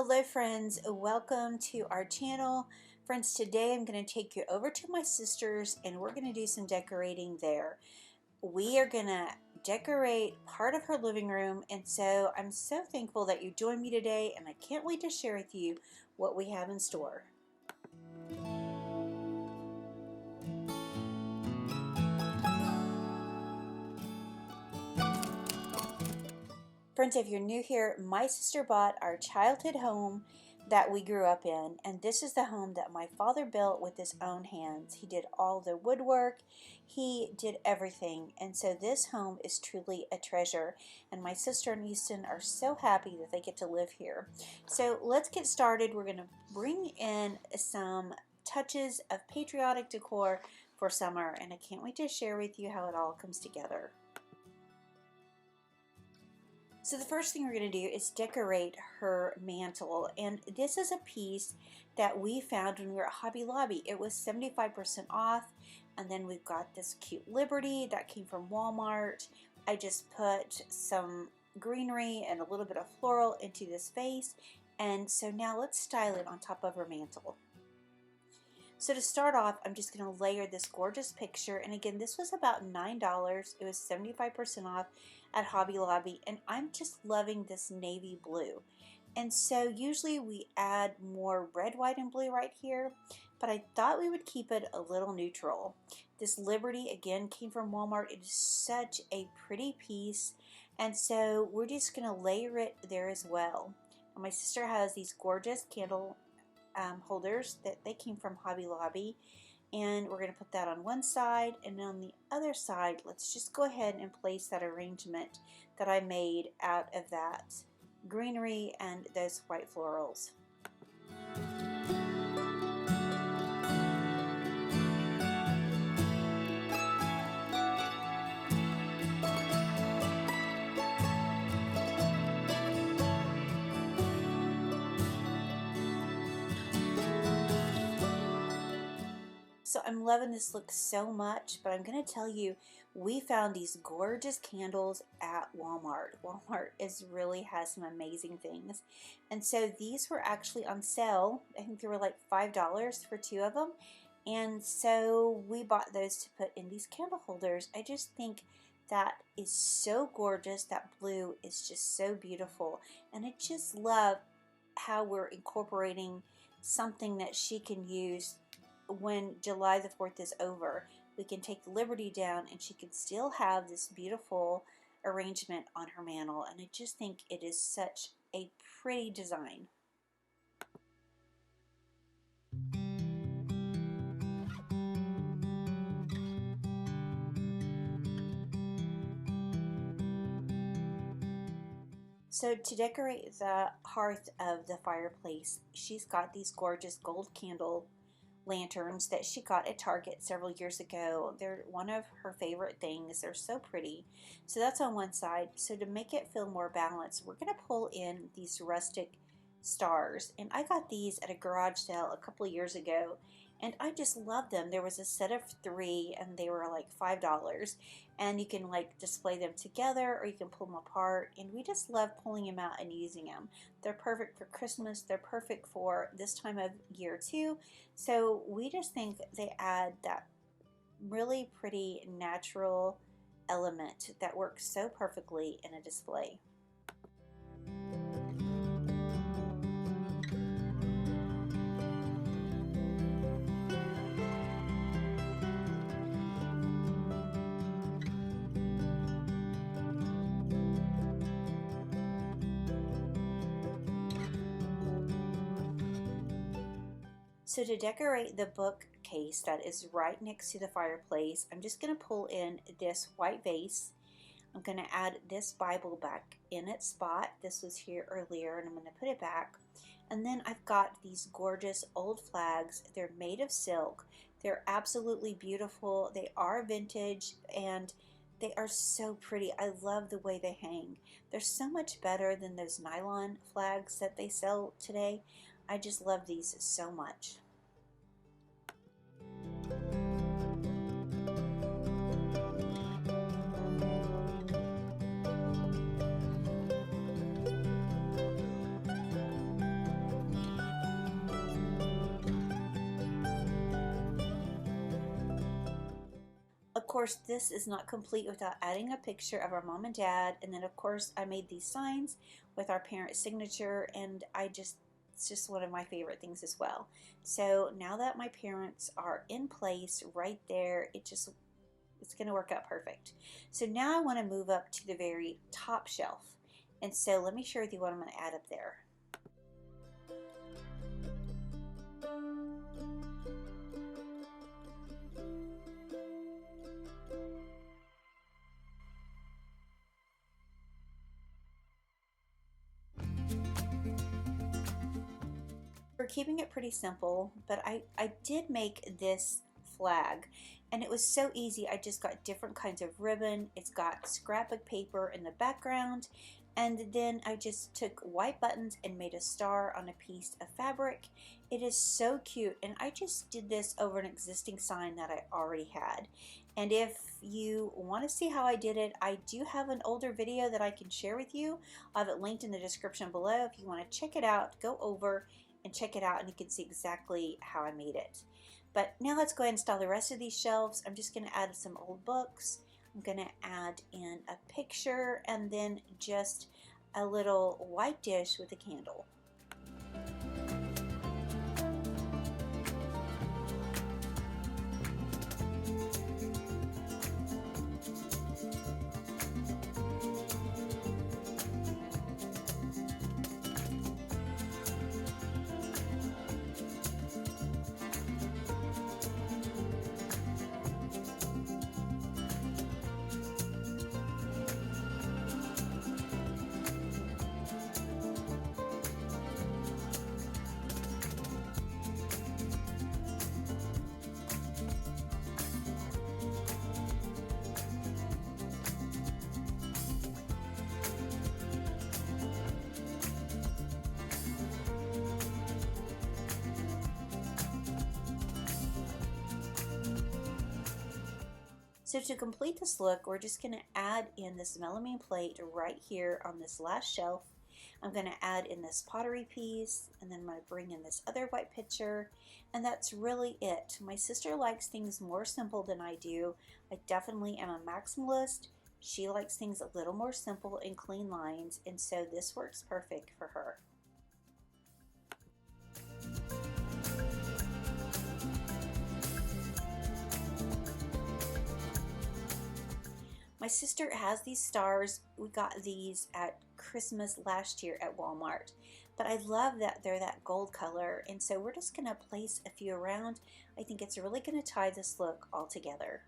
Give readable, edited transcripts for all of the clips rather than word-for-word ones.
Hello friends, welcome to our channel. Friends, today I'm going to take you over to my sister's and we're going to do some decorating there. We are going to decorate part of her living room, and so I'm so thankful that you joined me today, and I can't wait to share with you what we have in store. Friends, if you're new here, my sister bought our childhood home that we grew up in, and this is the home that my father built with his own hands. He did all the woodwork, he did everything, and so this home is truly a treasure, and my sister and Easton are so happy that they get to live here. So let's get started. We're going to bring in some touches of patriotic decor for summer, and I can't wait to share with you how it all comes together. So the first thing we're going to do is decorate her mantle, and this is a piece that we found when we were at Hobby Lobby. It was 75% off, and then we've got this cute Liberty that came from Walmart. I just put some greenery and a little bit of floral into this vase, and so now let's style it on top of her mantle. So to start off, I'm just going to layer this gorgeous picture, and again, this was about $9. It was 75% off at Hobby Lobby, and I'm just loving this navy blue. And so usually we add more red, white, and blue right here, but I thought we would keep it a little neutral. This Liberty, again, came from Walmart. It is such a pretty piece, and so we're just going to layer it there as well. And my sister has these gorgeous candle holders that they came from Hobby Lobby, and we're going to put that on one side, and on the other side let's just go ahead and place that arrangement that I made out of that greenery and those white florals. So I'm loving this look so much, but I'm going to tell you, we found these gorgeous candles at Walmart. Walmart really has some amazing things. And so these were actually on sale. I think they were like $5 for two of them. And so we bought those to put in these candle holders. I just think that is so gorgeous. That blue is just so beautiful. And I just love how we're incorporating something that she can use when July the 4th is over. We can take the Liberty down and she can still have this beautiful arrangement on her mantle, and I just think it is such a pretty design. So to decorate the hearth of the fireplace, she's got these gorgeous gold candle lanterns that she got at Target several years ago. They're one of her favorite things. They're so pretty. So that's on one side. So to make it feel more balanced, we're going to pull in these rustic stars, and I got these at a garage sale a couple of years ago, and I just love them. There was a set of 3 and they were like $5, and you can like display them together or you can pull them apart, and we just love pulling them out and using them. They're perfect for Christmas. They're perfect for this time of year too. So we just think they add that really pretty natural element that works so perfectly in a display. So to decorate the bookcase that is right next to the fireplace, I'm just going to pull in this white vase. I'm going to add this Bible back in its spot. This was here earlier, and I'm going to put it back. And then I've got these gorgeous old flags. They're made of silk. They're absolutely beautiful. They are vintage, and they are so pretty. I love the way they hang. They're so much better than those nylon flags that they sell today. I just love these so much. course, this is not complete without adding a picture of our mom and dad. And then, of course, I made these signs with our parent signature, and it's just one of my favorite things as well. So now that my parents are in place right there, it's going to work out perfect. So now I want to move up to the very top shelf. And so let me share with you what I'm going to add up there. We're keeping it pretty simple, but I did make this flag, and it was so easy. I just got different kinds of ribbon. It's got scrapbook paper in the background, and then I just took white buttons and made a star on a piece of fabric. It is so cute, and I just did this over an existing sign that I already had. And if you want to see how I did it, I do have an older video that I can share with you. I'll have it linked in the description below. If you want to check it out, go over and check it out, and you can see exactly how I made it. But now let's go ahead and install the rest of these shelves. I'm just going to add some old books. I'm going to add in a picture, and then just a little white dish with a candle. So to complete this look, we're just going to add in this melamine plate right here on this last shelf. I'm going to add in this pottery piece, and then I'm going to bring in this other white pitcher, and that's really it. My sister likes things more simple than I do. I definitely am a maximalist. She likes things a little more simple and clean lines, and so this works perfect for her. My sister has these stars. We got these at Christmas last year at Walmart. But I love that they're that gold color, and so we're just going to place a few around. I think it's really going to tie this look all together.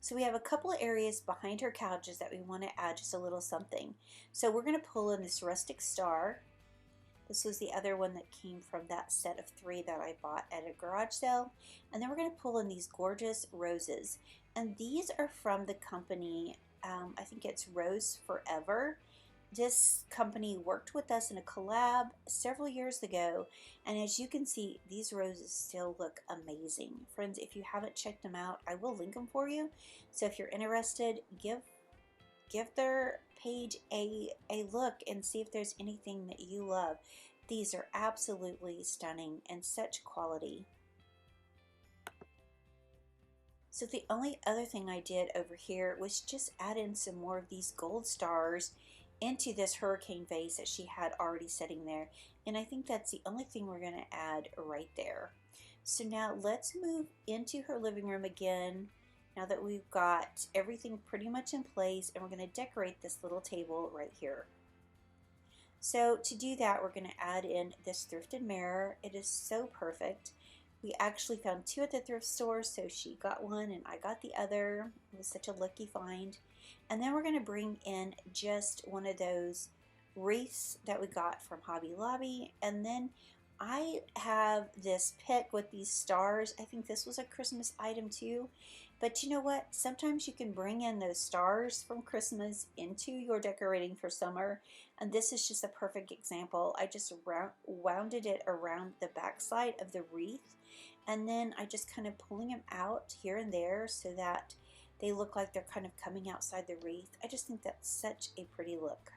So we have a couple of areas behind her couches that we want to add just a little something. So we're going to pull in this rustic star. This was the other one that came from that set of 3 that I bought at a garage sale. And then we're going to pull in these gorgeous roses. And these are from the company, I think it's Rose Forever. This company worked with us in a collab several years ago, and as you can see, these roses still look amazing. Friends, if you haven't checked them out, I will link them for you. So if you're interested, give their page a look and see if there's anything that you love. These are absolutely stunning and such quality. So the only other thing I did over here was just add in some more of these gold stars into this hurricane vase that she had already sitting there, and I think that's the only thing we're going to add right there. So now let's move into her living room again, now that we've got everything pretty much in place, and we're going to decorate this little table right here. So to do that, we're going to add in this thrifted mirror. It is so perfect. We actually found two at the thrift store, so she got one and I got the other. It was such a lucky find. And then we're going to bring in just one of those wreaths that we got from Hobby Lobby. And then I have this pick with these stars. I think this was a Christmas item too. But you know what? Sometimes you can bring in those stars from Christmas into your decorating for summer. And this is just a perfect example. I just wounded it around the backside of the wreath. And then I just kind of pulling them out here and there so that they look like they're kind of coming outside the wreath. I just think that's such a pretty look.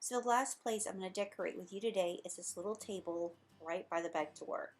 So the last place I'm going to decorate with you today is this little table right by the back door.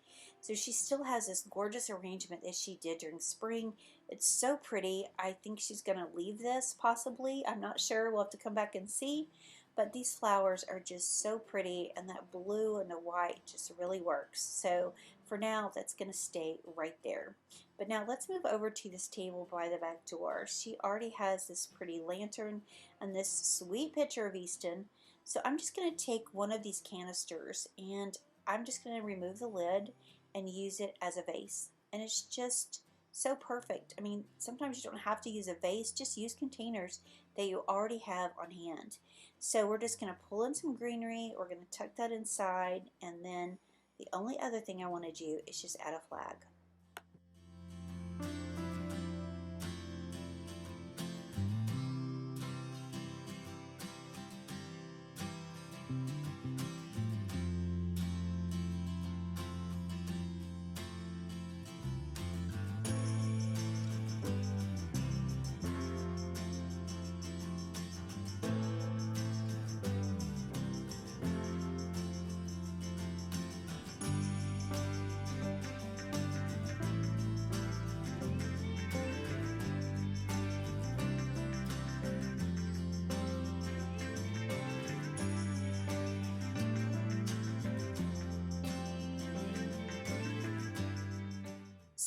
So she still has this gorgeous arrangement that she did during spring. It's so pretty. I think she's going to leave this possibly. I'm not sure. We'll have to come back and see. But these flowers are just so pretty, and that blue and the white just really works. So for now, that's going to stay right there. But now let's move over to this table by the back door. She already has this pretty lantern and this sweet picture of Easton. So I'm just going to take one of these canisters and I'm just going to remove the lid and use it as a vase. And it's just so perfect. I mean, sometimes you don't have to use a vase, just use containers that you already have on hand. So we're just going to pull in some greenery, we're going to tuck that inside, and then the only other thing I want to do is just add a flag.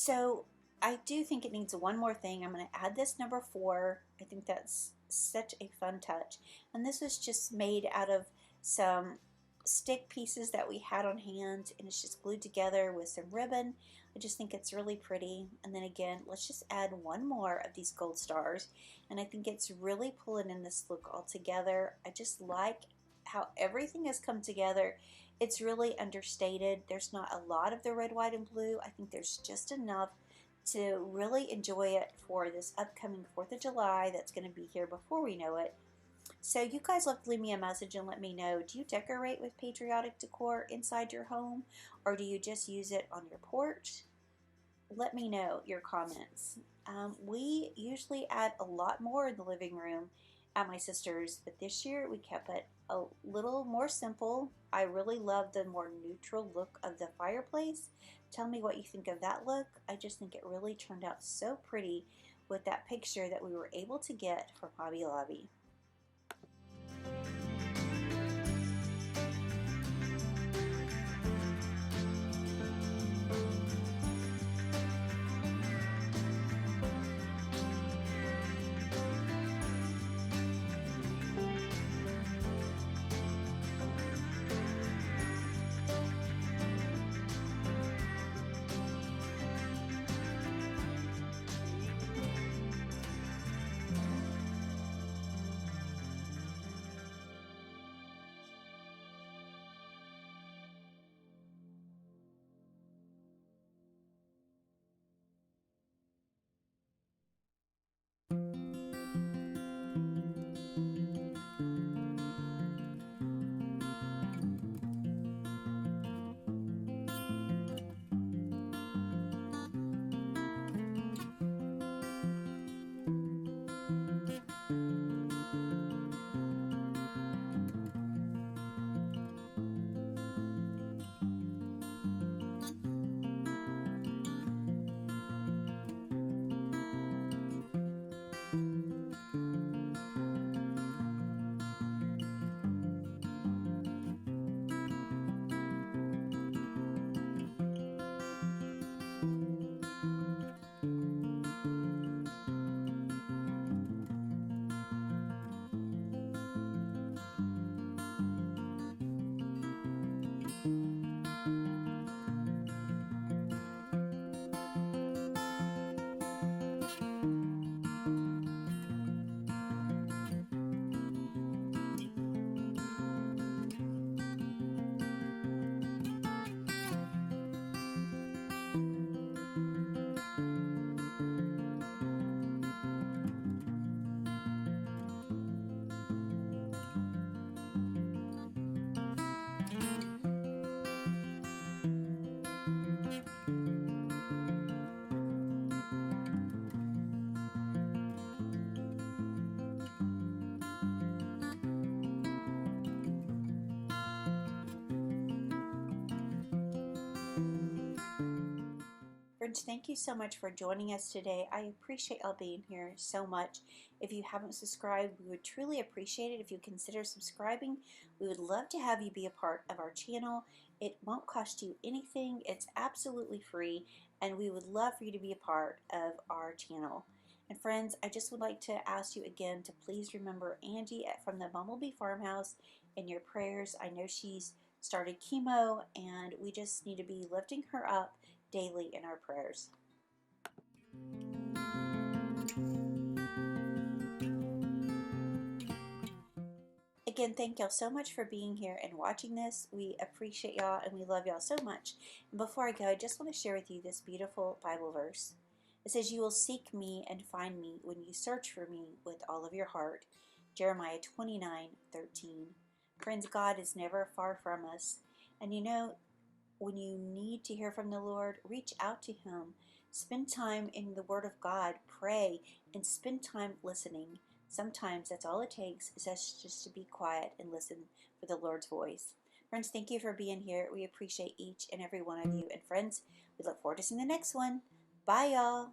So I do think it needs one more thing. I'm going to add this number 4. I think that's such a fun touch. And this was just made out of some stick pieces that we had on hand, and it's just glued together with some ribbon. I just think it's really pretty. And then again, let's just add one more of these gold stars, and I think it's really pulling in this look all together. I just like how everything has come together. It's really understated. There's not a lot of the red, white, and blue. I think there's just enough to really enjoy it for this upcoming 4th of July that's going to be here before we know it. So you guys love to leave me a message and let me know, do you decorate with Patriotic decor inside your home, or do you just use it on your porch? Let me know your comments. We usually add a lot more in the living room at my sister's, but this year we kept it a little more simple. I really love the more neutral look of the fireplace. Tell me what you think of that look. I just think it really turned out so pretty with that picture that we were able to get from Hobby Lobby. Friends, thank you so much for joining us today. I appreciate y'all being here so much. If you haven't subscribed, we would truly appreciate it if you consider subscribing. We would love to have you be a part of our channel. It won't cost you anything. It's absolutely free, and we would love for you to be a part of our channel. And friends, I just would like to ask you again to please remember Angie from the Bumblebee Farmhouse in your prayers. I know she's started chemo, and we just need to be lifting her up daily in our prayers. Again, thank y'all so much for being here and watching this. We appreciate y'all and we love y'all so much. And before I go, I just want to share with you this beautiful Bible verse. It says, "You will seek me and find me when you search for me with all of your heart." Jeremiah 29:13. Friends, God is never far from us. And you know, when you need to hear from the Lord, reach out to Him. Spend time in the Word of God, pray, and spend time listening. Sometimes that's all it takes, is us just to be quiet and listen for the Lord's voice. Friends, thank you for being here. We appreciate each and every one of you. And friends, we look forward to seeing the next one. Bye, y'all.